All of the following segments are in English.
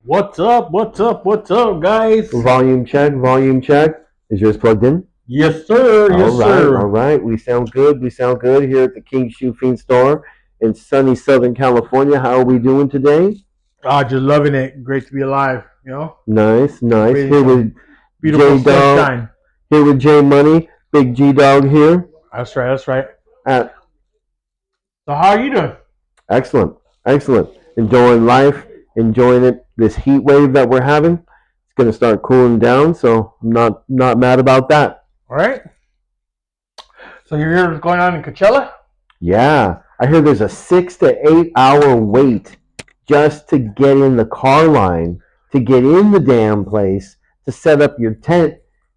What's up? What's up? What's up, guys? Volume check, volume check. Is yours plugged in? Yes, sir. All Yes, right, sir. all right. We sound good. We sound good here at the King Shoe Fiend store in sunny Southern California. How are we doing today? Just loving it. Great to be alive. Nice, nice. Breathing Here some with beautiful J Dog. sunshine. Here with J Money. Big G Dog here. That's right. That's right. Uh, So, how are you doing? Excellent, excellent. Enjoying life, enjoying it. This heat wave that we're having. It's gonna start cooling down, so I'm not mad about that. All right. So, you hear what's going on in Coachella? Yeah, I hear there's a 6 to 8 hour wait just to get in the car line, to get in the damn place, to set up your tent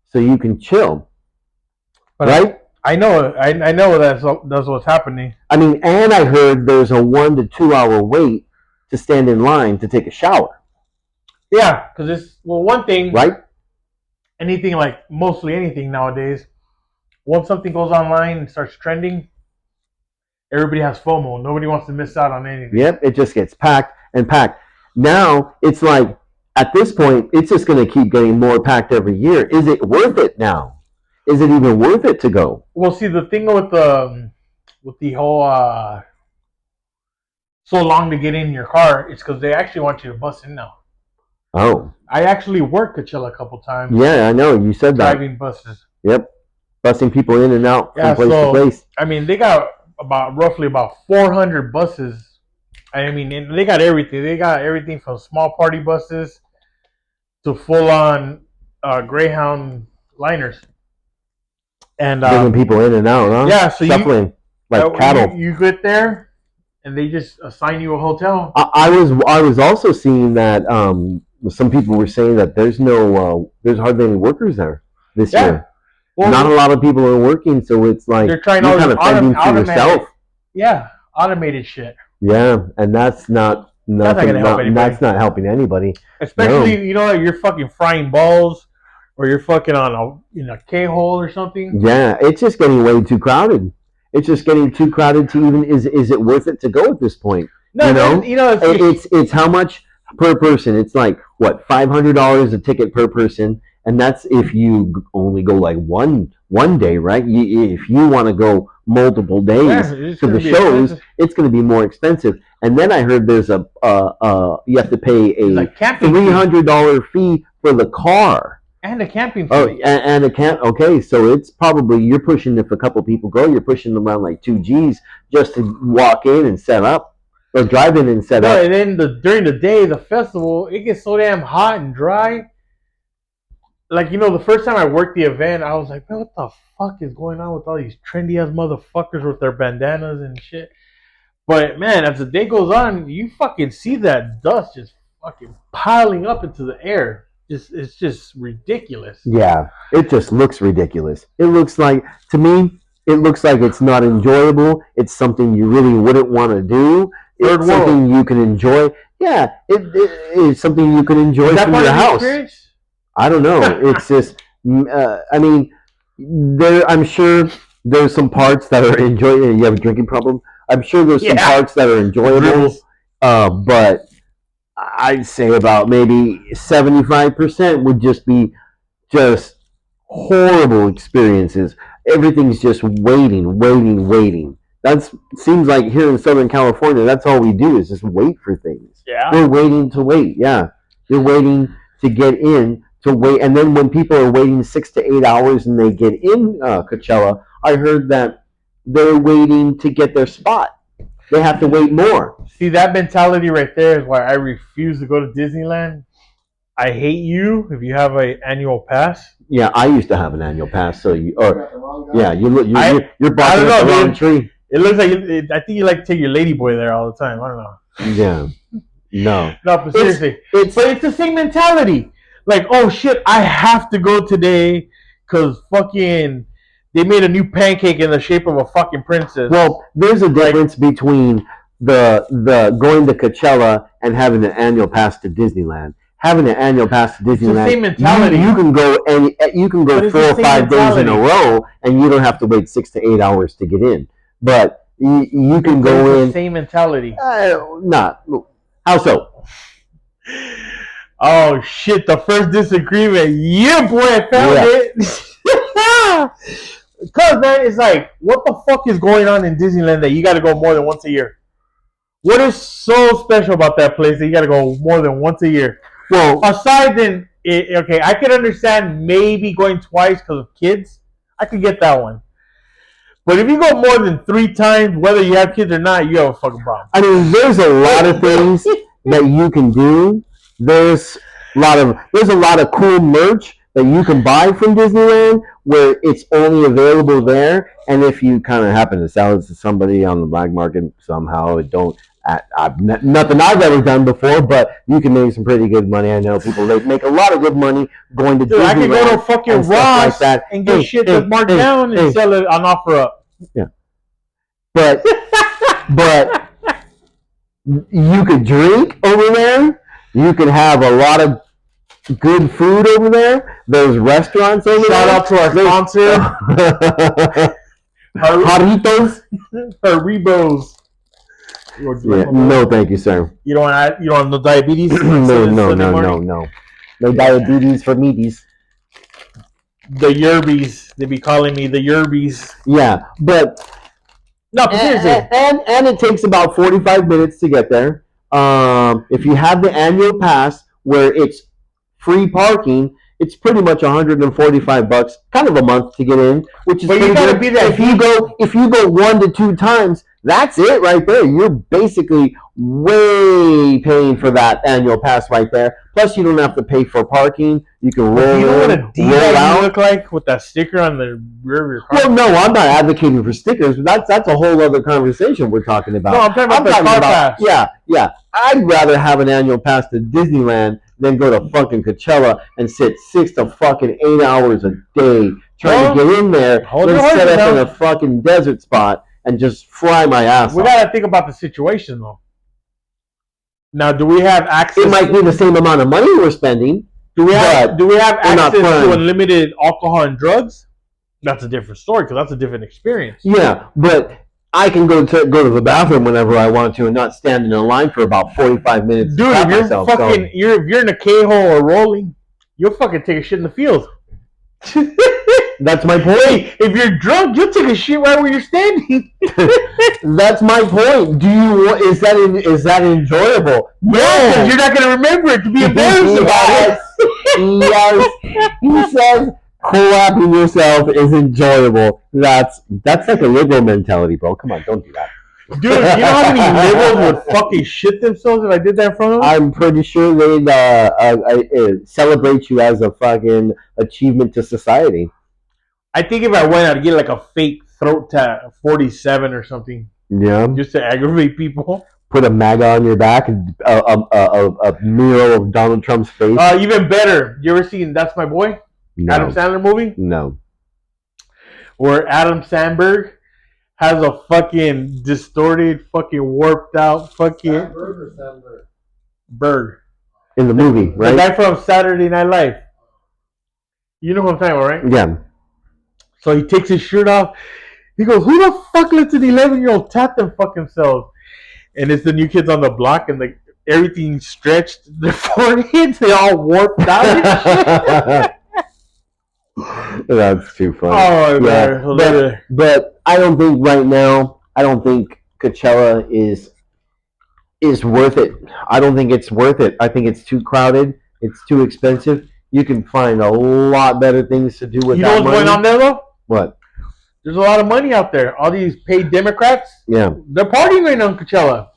so you can chill, But right? I know. I know that's what's happening. I mean, and I heard there's a 1 to 2 hour wait to stand in line to take a shower, Yeah, because one thing. right? Anything like mostly anything nowadays. Once something goes online and starts trending, everybody has FOMO. Nobody wants to miss out on anything. Yep, it just gets packed and packed. Now it's like at this point, it's just going to keep getting more packed every year. Is it worth it now? Is it even worth it to go? Well, see, the thing with the whole so long to get in your car, it's because they actually want you to bus in now. Oh, I actually worked Coachella a couple times yeah, I know. You said that. driving buses. Yep, busing people in and out Yeah, from place so to place. I mean, they got roughly about 400 buses. I mean, and they got everything. They got everything from small party buses to full on Greyhound liners. And Bringing people in and out, huh? yeah, so Shuffling like cattle. you get there, and they just assign you a hotel. I was also seeing that some people were saying that there's hardly any workers there this Yeah. year. Well, Not a lot of people are working, so it's like they're trying you're all kind this of fending for automatic. yourself. Yeah, automated shit. Yeah, and that's not That's not nothing. gonna help anybody. That's not helping anybody. Especially, you're fucking frying balls, or you're fucking on a K-hole or something. Yeah, it's just getting way too crowded. It's just getting too crowded to even is it worth it to go at this point? No, You know, it's how much per person. It's like what $500 a ticket per person, and that's if you only go like one day, right? If you want to go multiple days it's to gonna the be shows, expensive. it's going to be more expensive. And then I heard there's you have to pay It's a like camping fee $300 fee for the car. and a camping fee. Oh, and a can't. Okay, so it's probably you're pushing if a couple people go, you're pushing them around like 2 G's just to walk in and set up, or drive in and set No, up. and then during the day, the festival, it gets so damn hot and dry. Like, the first time I worked the event, I was like, man, what the fuck is going on with all these trendy ass motherfuckers with their bandanas and shit? But man, as the day goes on, you fucking see that dust just fucking piling up into the air. It's just ridiculous. Yeah, it just looks ridiculous. It looks like to me, it looks like it's not enjoyable. It's something you really wouldn't want to do. Third It's world. something you can enjoy. Yeah, it's something you can enjoy Is that from part your of the house. experience? I don't know. It's just, I mean, I'm sure there's some parts that are enjoyable. You have a drinking problem. I'm sure there's some Yeah. parts that are enjoyable, Dribbles. but I'd say about maybe 75% would just be just horrible experiences. Everything's just waiting, waiting, waiting. That seems like here in Southern California, that's all we do is just wait for things. Yeah. We're waiting to wait. Yeah, you're waiting to get in to wait, and then when people are waiting 6 to 8 hours and they get in Coachella, I heard that they're waiting to get their spot. They have to wait more. See, that mentality right there is why I refuse to go to Disneyland. I hate you if you have an annual pass. Yeah, I used to have an annual pass, so yeah, you're I barking don't at the know, wrong dude. tree. It looks like I think you like to take your ladyboy there all the time. I don't know. Yeah, no, No, but seriously, it's but it's the same mentality. Like, oh shit, I have to go today because fucking they made a new pancake in the shape of a fucking princess. well, there's a difference between the going to Coachella and having an annual pass to Disneyland. Having an annual pass to Disneyland, the same mentality. You can go But it's 4 the or same 5 days in a mentality. row, and you don't have to wait 6 to 8 hours to get in. But you can But go it's in. the same mentality. Not how so? Oh shit! The first disagreement. Yeah, boy, I found it. Because man, it's like, what the fuck is going on in Disneyland that you got to go more than once a year? What is so special about that place that you got to go more than once a year? Well, aside then, okay, I could understand maybe going twice because of kids. I could get that one. But if you go more than 3 times, whether you have kids or not, you have a fucking problem. I mean, there's a lot of things that you can do. There's a lot of cool merch that you can buy from Disneyland where it's only available there. And if you kind of happen to sell it to somebody on the black market somehow, nothing I've ever done before, but you can make some pretty good money. I know people they make a lot of good money going to Disneyland. I can go to fucking Ross like and get shit that's marked down and sell it on OfferUp. Yeah, but you could drink over there. You could have a lot of good food over there. There's restaurants over there. Shout out to our sponsor, Jarritos, Haribos. Yeah, no, thank you, sir. You don't want no diabetes? No diabetes for meaties. The Yerbies. They be calling me the Yerbies. Yeah, but no, seriously. And it takes about 45 minutes to get there. If you have the annual pass where it's free parking, it's pretty much $145, kind of a month to get in, which is. But you gotta be there. If you go 1 to 2 times, that's it right there. You're basically way paying for that annual pass right there. Plus, you don't have to pay for parking. You can roll. You know what a D look like with that sticker on the rear of your car? Well, no, I'm not advocating for stickers. That's a whole other conversation we're talking about. No, I'm talking about the car pass. Yeah. I'd rather have an annual pass to Disneyland than go to fucking Coachella and sit 6 to fucking 8 hours a day trying to get in there and set up in a fucking desert spot and just fly my ass off. We gotta think about the situation though. Now, do we have access? It might be the same amount of money we're spending. Do we have access to unlimited alcohol and drugs? That's a different story because that's a different experience. Yeah, but I can go to the bathroom whenever I want to and not stand in a line for about 45 minutes. Dude, if you're in a K-hole or rolling, you'll fucking take a shit in the field. That's my point. Hey, if you're drunk, you'll take a shit right where you're standing. That's my point. Is that enjoyable? No, because you're not gonna remember it to be embarrassed about it. Yes. He says co-oping yourself is enjoyable. That's like a liberal mentality, bro. Come on, don't do that. Dude, you know how many liberals would fucking shit themselves if I did that in front of them? I'm pretty sure they'd celebrate you as a fucking achievement to society. I think if I went, I'd get like a fake throat tat, 47 or something. Yeah. Just to aggravate people. Put a MAGA on your back, and a mural of Donald Trump's face. Even better. You ever seen That's My Boy? No. Adam Sandler movie? No. Where Adam Sandberg has a fucking distorted, fucking warped out fucking... Sandberg or Sandberg? Berg. In the movie, right? The guy from Saturday Night Live. You know what I'm talking about, right? Yeah. So he takes his shirt off. He goes, who the fuck lets an 11-year-old tat them fuck themselves? And it's the New Kids on the Block, and everything stretched. Their foreheads, they all warped out and shit. That's too funny. Oh, yeah. But I don't think right now, Coachella is worth it. I don't think it's worth it. I think it's too crowded. It's too expensive. You can find a lot better things to do with that money. You know what's going on there, though? What? There's a lot of money out there. All these paid Democrats. Yeah. They're partying right now in Coachella.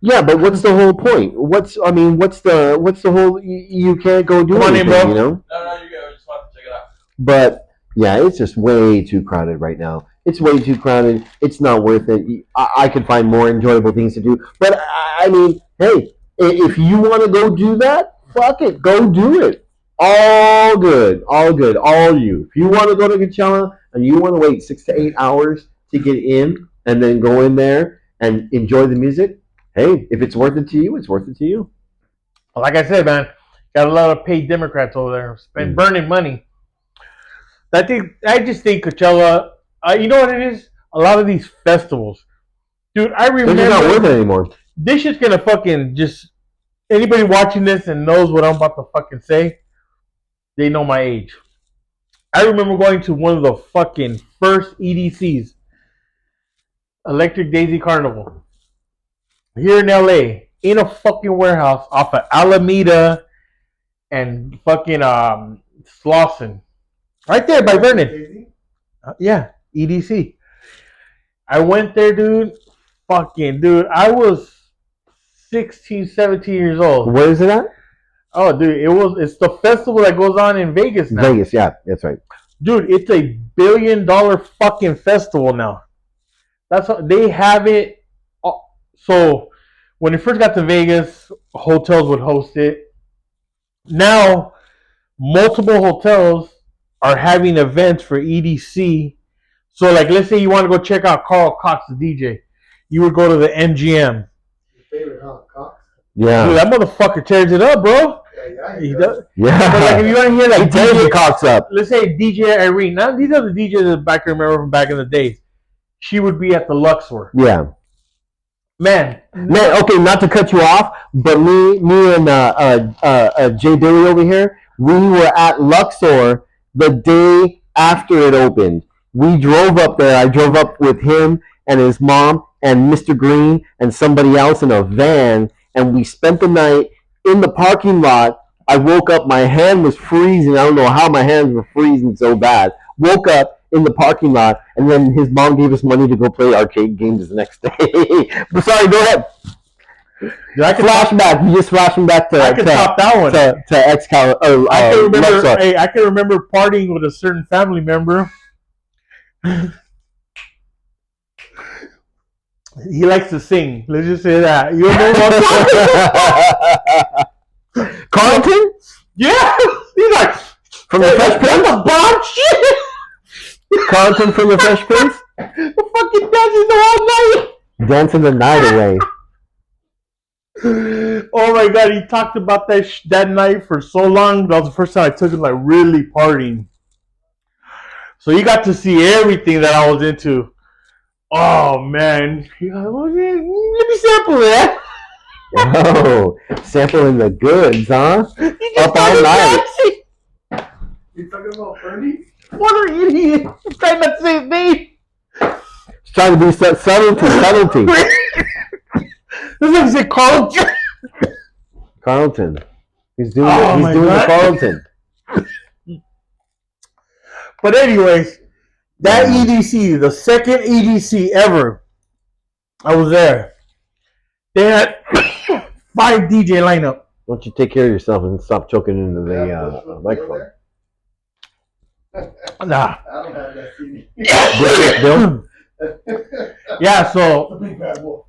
Yeah, but what's the whole point? What's the whole? You can't go do anything, bro. You know? No, you go. I just want to check it out. But yeah, it's just way too crowded right now. It's way too crowded. It's not worth it. I could find more enjoyable things to do. But I mean, hey, if you want to go do that, fuck it, go do it. All good, all you. If you want to go to Coachella and you want to wait 6 to 8 hours to get in and then go in there and enjoy the music, hey, if it's worth it to you, it's worth it to you. Like I said, man, got a lot of paid Democrats over there burning money. I just think Coachella, you know what it is? A lot of these festivals. Dude, I remember. They're not worth it anymore. This shit's going to fucking just Anybody watching this and knows what I'm about to fucking say, they know my age. I remember going to one of the fucking first EDCs, Electric Daisy Carnival, here in LA, in a fucking warehouse off of Alameda and fucking Slauson. Right there by Vernon. Yeah, EDC. I went there, dude. Fucking dude, I was 16, 17 years old. Where is it at? Oh, dude, it's the festival that goes on in Vegas now. Vegas, yeah, that's right. Dude, it's a $1 billion fucking festival now. That's how they have it. So when it first got to Vegas, hotels would host it. Now, multiple hotels are having events for EDC. So, like, let's say you want to go check out Carl Cox, the DJ. You would go to the MGM. Your favorite, huh? Cox? Yeah. Dude, that motherfucker tears it up, bro. Yeah, He does. Yeah. But, like, if you want to hear, like, He tears the DJ, Cox up. let's say DJ Irene. Now, these are the DJs that I can remember from back in the days. She would be at the Luxor. Yeah. Man, Okay, not to cut you off, but me and Jay Dilly over here, we were at Luxor the day after it opened. We drove up there. I drove up with him and his mom and Mr. Green and somebody else in a van, and we spent the night in the parking lot. I woke up, my hand was freezing. I don't know how my hands were freezing so bad. Woke up in the parking lot, and then his mom gave us money to go play arcade games the next day. But sorry, go ahead. dude, I can Flashback. You just flashing back to I can top that one. to Excalibur. I can remember. Luxor. Hey, I can remember partying with a certain family member. He likes to sing. Let's just say that. You know what? Carlton Yeah. He's like from the Fresh Prince. That's a bomb shit. Carlton from the Fresh Prince. The fucking dancing the whole night. Dancing the night away. Oh my god, he talked about that night for so long. That was the first time I took him like really partying. So you got to see everything that I was into. Oh man, he's like, well, yeah, let me sample that. Oh, sampling the goods, huh? He just Up all started night. dancing. You talking about Fernie? What an idiot! I'm trying not to say his name. He's trying to be subtlety. This is a Carl. Carlton. He's doing Oh, He's my doing God. the Carlton. But anyways, that EDC, the second EDC ever, I was there. They had 5 DJ lineup. Why don't you take care of yourself and stop choking into the microphone? Nah. I don't have that CD. Bill? Yeah, so The big bad wolf.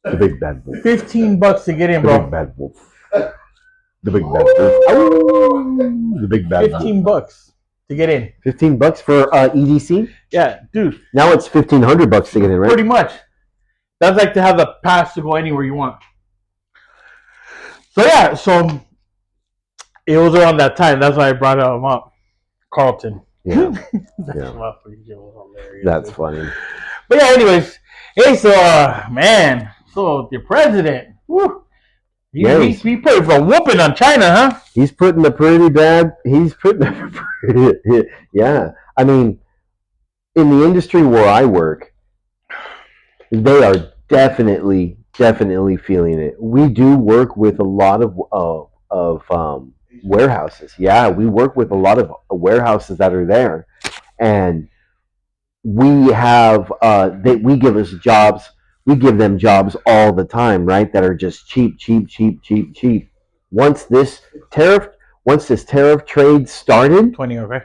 The big bad wolf. $15 to get in, The bro. big bad wolf. The big bad wolf. Oh, the big bad wolf. $15 to get in. $15 for EDC. Yeah, dude, Now it's $1,500 to get in, right? pretty much. That's like to have the pass to go anywhere you want. So yeah, so it was around that time. That's why I brought him up. Carlton. Yeah, That Yeah. motherfucker was hilarious. that's funny. But yeah, anyways. Hey, so man, so the president, whew, he put a whooping on China, huh? He's putting a pretty bad. He's putting a pretty. Yeah, I mean, in the industry where I work, they are definitely feeling it. We do work with a lot of warehouses. Yeah, we work with a lot of warehouses that are there, and we have we give them jobs all the time, right? That are just cheap. Once this tariff trade started, 20, okay.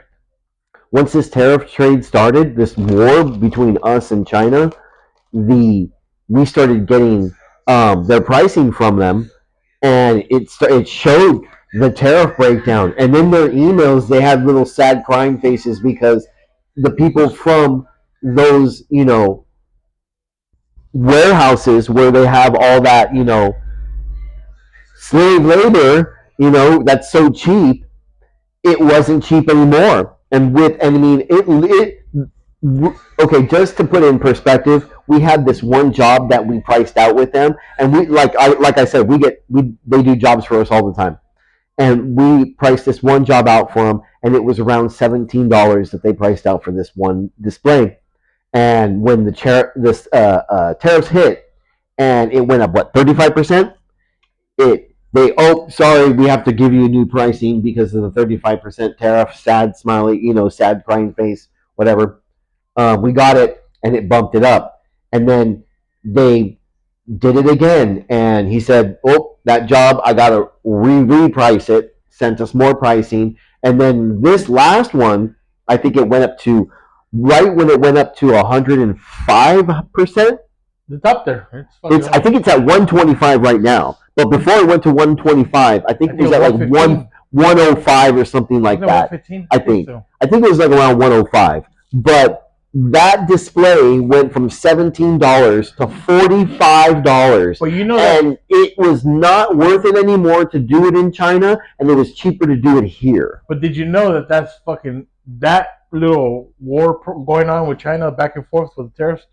once this tariff trade started, this war between us and China, we started getting their pricing from them, and it showed the tariff breakdown. And in their emails, they had little sad crying faces because the people from those, warehouses where they have all that, slave labor, that's so cheap, it wasn't cheap anymore. And I mean, okay, just to put it in perspective, we had this one job that we priced out with them, and we like I said, they do jobs for us all the time, and we priced this one job out for them, and it was around $17 that they priced out for this one display. And when the tariffs hit, and it went up 35%, sorry, we have to give you new pricing because of the 35% tariff. Sad smiley, sad crying face, whatever. We got it, and it bumped it up, and then they did it again, and he said, "Oh, that job, I gotta reprice it." Sent us more pricing, and then this last one, I think it went up to right when it went up to 105%. It's up there. I think it's at 125 right now. But before it went to 125, I think it was at like 105 or something like that. I think it was like around 105. But that display went from $17 to $45. But and it was not worth it anymore to do it in China, and it was cheaper to do it here. But did you know that's fucking that little war going on with China back and forth with the tariffs?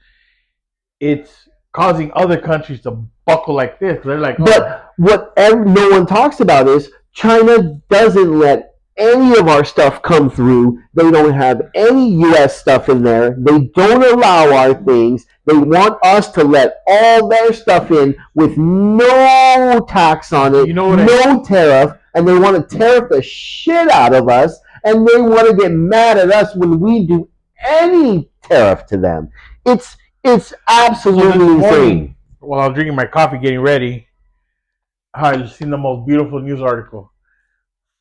It's causing other countries to buckle like this. They're like, but what no one talks about is China doesn't let any of our stuff come through. They don't have any U.S. stuff in there. They don't allow our things. They want us to let all their stuff in with no tax on it, no tariff, and they want to tariff the shit out of us, and they want to get mad at us when we do any tariff to them. It's absolutely insane. While I was drinking my coffee, getting ready, I seen the most beautiful news article.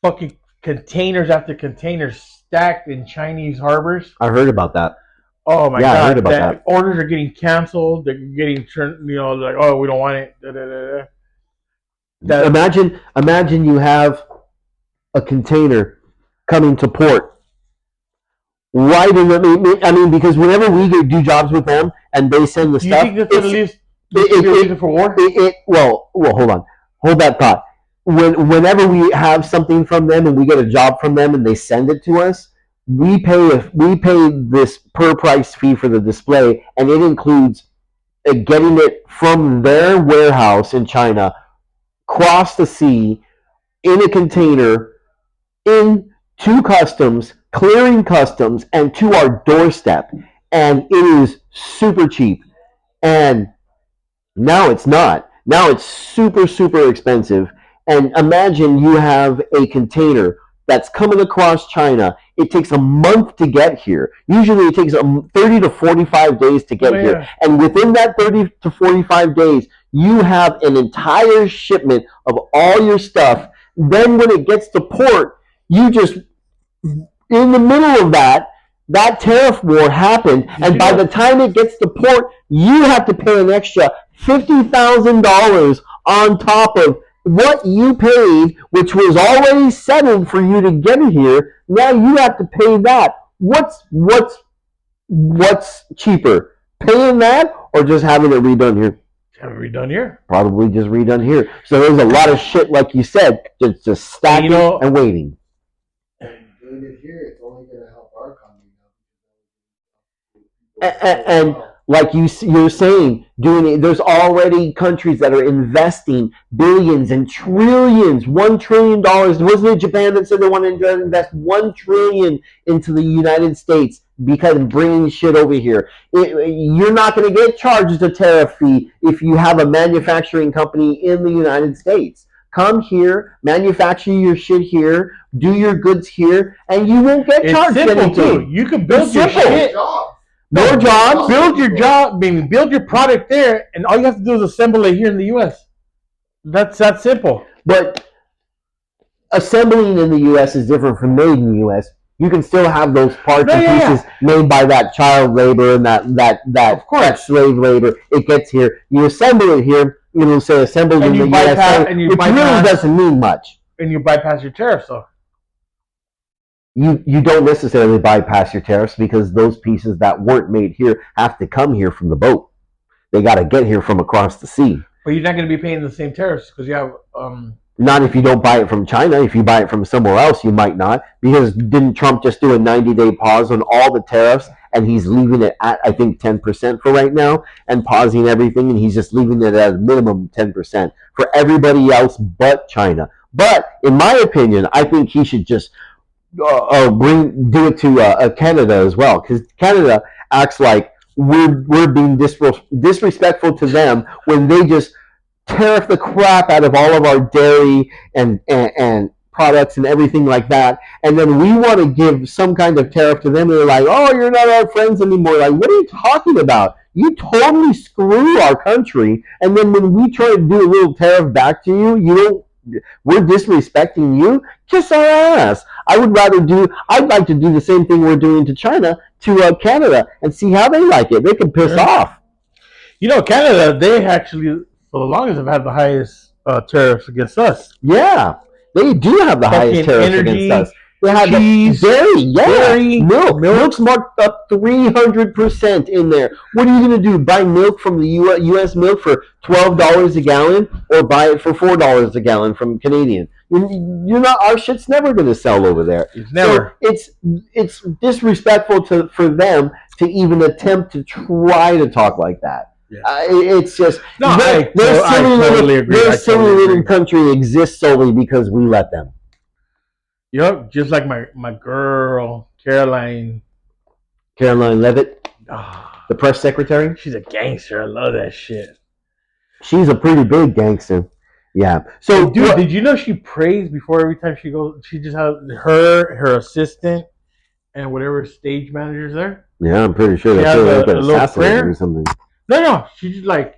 Fucking containers after containers stacked in Chinese harbors. I heard about that. Oh my god! I heard about that. Orders are getting canceled. They're getting turned. Like, oh, we don't want it. Imagine you have a container coming to port. Right in the, because whenever we do jobs with them and they send the stuff, you think that's it for war? Well, hold that thought. Whenever we have something from them and we get a job from them and they send it to us, we pay this per price fee for the display, and it includes getting it from their warehouse in China, across the sea, in a container, into customs, clearing customs, and to our doorstep. And it is super cheap. And now it's not. Now it's super, super expensive. And imagine you have a container that's coming across China. It takes a month to get here. Usually it takes 30 to 45 days to get here. And within that 30 to 45 days, you have an entire shipment of all your stuff. Then when it gets to port, you just, in the middle of that tariff war happened, and by the time it gets to port, you have to pay an extra $50,000 on top of what you paid, which was already settled for you to get it here. Now you have to pay that. What's cheaper, paying that or just having it redone here? Have it redone here. Probably just redone here. So there's a lot of shit, like you said, just stacking and waiting. Doing it here, it's only going to help our economy now. And like you're saying, there's already countries that are investing billions and trillions, $1 trillion. Wasn't it Japan that said they want to invest $1 trillion into the United States because of bringing shit over here? You're not going to get charged a tariff fee if you have a manufacturing company in the United States. Come here, manufacture your shit here, do your goods here, and you won't get charged anything. Too. You can build your shit. More jobs. Build your job, build your product there, and all you have to do is assemble it here in the U.S. That's that simple. But assembling in the U.S. is different from made in the U.S. You can still have those parts and pieces made by that child labor and that slave labor. It gets here. You assemble it here. It'll say assembled in the U.S. It really doesn't mean much. And you bypass your tariffs, though. You don't necessarily bypass your tariffs because those pieces that weren't made here have to come here from the boat. They got to get here from across the sea. But you're not going to be paying the same tariffs because you have... Not if you don't buy it from China. If you buy it from somewhere else, you might not. Because didn't Trump just do a 90-day pause on all the tariffs and he's leaving it at, I think, 10% for right now, and pausing everything, and he's just leaving it at a minimum 10% for everybody else but China. But in my opinion, I think he should just do it to Canada as well, because Canada acts like we're being disrespectful to them when they just tariff the crap out of all of our dairy and products and everything like that, and then we want to give some kind of tariff to them, and they're like, "Oh, you're not our friends anymore." Like, what are you talking about? You totally screw our country, and then when we try to do a little tariff back to you, you don't. We're disrespecting you. Kiss our ass. I'd like to do the same thing we're doing to China to Canada and see how they like it. They can piss off. Canada, they actually, for the longest, have had the highest tariffs against us. Yeah, they do have the highest tariffs energy, against us. They have cheese, dairy, milk's marked up 300% in there. What are you gonna do? Buy milk from the U.S. milk for $12 a gallon, or buy it for $4 a gallon from Canadian? You're not. Our shit's never gonna sell over there. It's never. So it's disrespectful for them to even attempt to try to talk like that. Yeah. It's just their silly little country exists solely because we let them. Yep, just like my girl Caroline Levitt, the press secretary. She's a gangster. I love that shit. She's a pretty big gangster. Yeah. So, dude, did you know she prays before every time she goes? She just has her assistant and whatever stage manager's there. Yeah, I'm pretty sure that's a little prayer or something. No, she's just like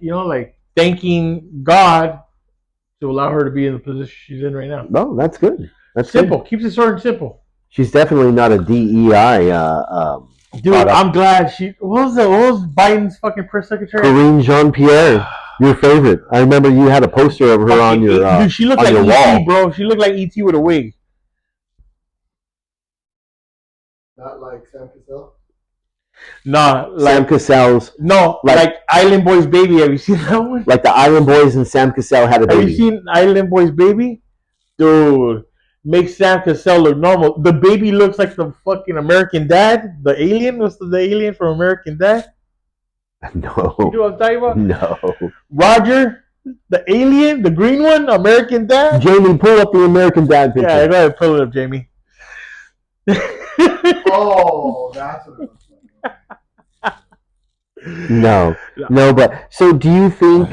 thanking God to allow her to be in the position she's in right now. Oh, that's good. That's simple. Good. Keeps it short and simple. She's definitely not a DEI. Dude, product. I'm glad she. What was Biden's fucking press secretary? Karine Jean-Pierre, your favorite. I remember you had a poster of her on your dude, she looked like E.T., wall. Bro. She looked like E.T. with a wig. Not like Sam Cassell? No, Sam Cassell's. No, like Island Boys Baby. Have you seen that one? Like the Island Boys and Sam Cassell had a baby. Have you seen Island Boys Baby? Dude, makes Sam Cassell look normal. The baby looks like the fucking American Dad. The alien was the alien from American Dad. No. You know what I'm talking about? No. Roger, the alien, the green one, American Dad. Jamie, pull up the American Dad picture. Yeah, go ahead, pull it up, Jamie. Oh, that's what it looks like. No, but so do you think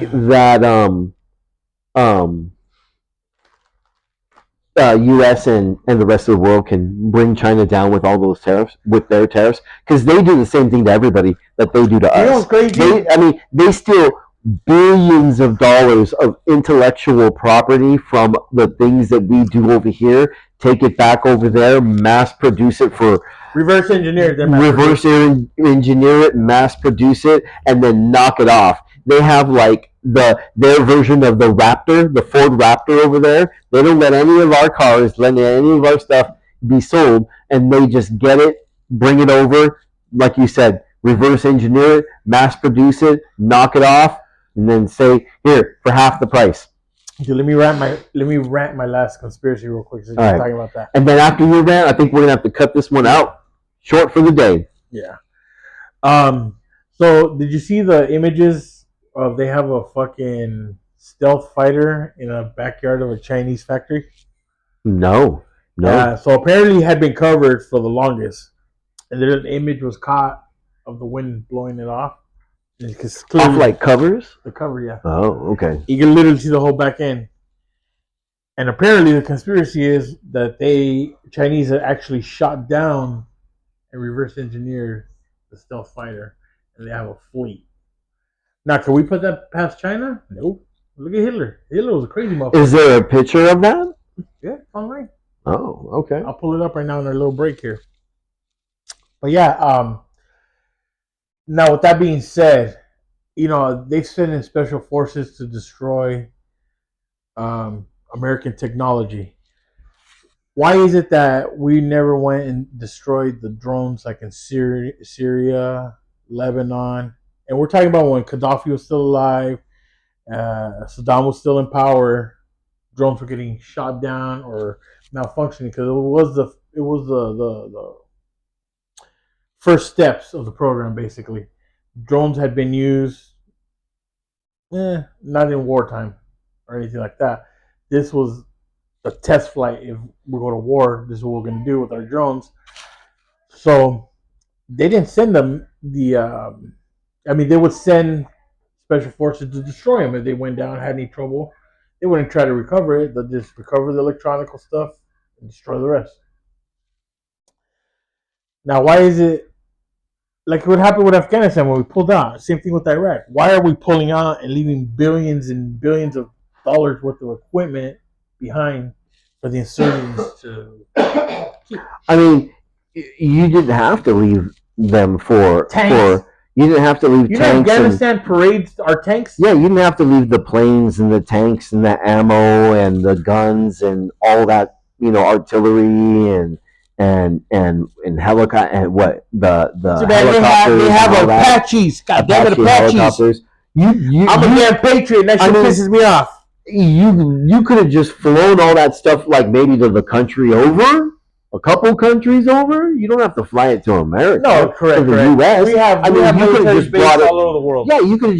that U.S. and the rest of the world can bring China down with all those tariffs, with their tariffs? Because they do the same thing to everybody that they do to us. You know what's crazy? They steal billions of dollars of intellectual property from the things that we do over here, take it back over there, mass produce it for... Reverse engineer it, mass produce it, and then knock it off. They have like their version of the Raptor, the Ford Raptor over there. They don't let any of our cars, let any of our stuff be sold, and they just get it, bring it over, like you said, reverse engineer it, mass produce it, knock it off, and then say, here, for half the price. Dude, let me rant my last conspiracy real quick since you're talking about that. And then after your rant, I think we're gonna have to cut this one out. Short for the day. Yeah. So did you see the images of they have a fucking stealth fighter in a backyard of a Chinese factory? No. So apparently it had been covered for the longest, and then an image was caught of the wind blowing it off. Off like covers? The cover, yeah. Oh, okay. You can literally see the whole back end. And apparently the conspiracy is that Chinese actually shot down and reverse engineered the stealth fighter, and they have a fleet. Now, can we put that past China? Nope. Look at Hitler. Hitler was a crazy motherfucker. Is there a picture of that? Yeah, it's online. Oh, okay. I'll pull it up right now in our little break here. But yeah, now with that being said, they've sent in special forces to destroy American technology. Why is it that we never went and destroyed the drones like in Syria, Lebanon? And we're talking about when Gaddafi was still alive, Saddam was still in power. Drones were getting shot down or malfunctioning because it was the first steps of the program, basically. Drones had been used, not in wartime or anything like that. This was a test flight. If we go to war, this is what we're going to do with our drones. So they didn't send them they would send special forces to destroy them if they went down, had any trouble. They wouldn't try to recover it. They'll just recover the electronic stuff and destroy the rest. Now, why is it like what happened with Afghanistan when we pulled out? Same thing with Iraq. Why are we pulling out and leaving billions and billions of dollars worth of equipment behind for the insurgents to keep? I mean, you didn't have to leave them for Tanks. You didn't have to leave You know, tanks. Afghanistan parades our tanks. Yeah, you didn't have to leave the planes and the tanks and the ammo and the guns and all that, artillery and helicopter and what the So helicopters. they have Apaches. God damn it, Apaches. Helicopters. I'm a damn patriot. That shit pisses me off. You could have just flown all that stuff like maybe to the country over. A couple countries over, you don't have to fly it to America. No, correct. To the U.S. We have military bases all over the world. Yeah, you could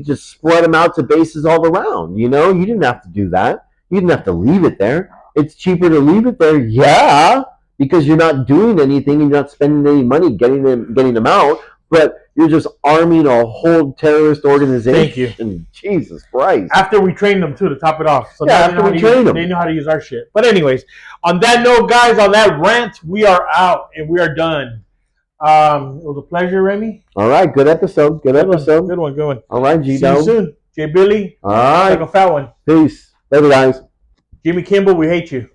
just spread them out to bases all around. You didn't have to do that. You didn't have to leave it there. It's cheaper to leave it there, yeah, because you're not doing anything. You're not spending any money getting them out. But you're just arming a whole terrorist organization. Thank you. Jesus Christ. After we trained them, too, to top it off. So yeah, after we trained them. They know how to use our shit. But anyways, on that note, guys, on that rant, we are out and we are done. It was a pleasure, Remy. All right, good episode. Good one. All right, Gee Dogg. See you soon. J. Billy. All right. Like a fat one. Peace. Later, guys. Jimmy Kimball, we hate you.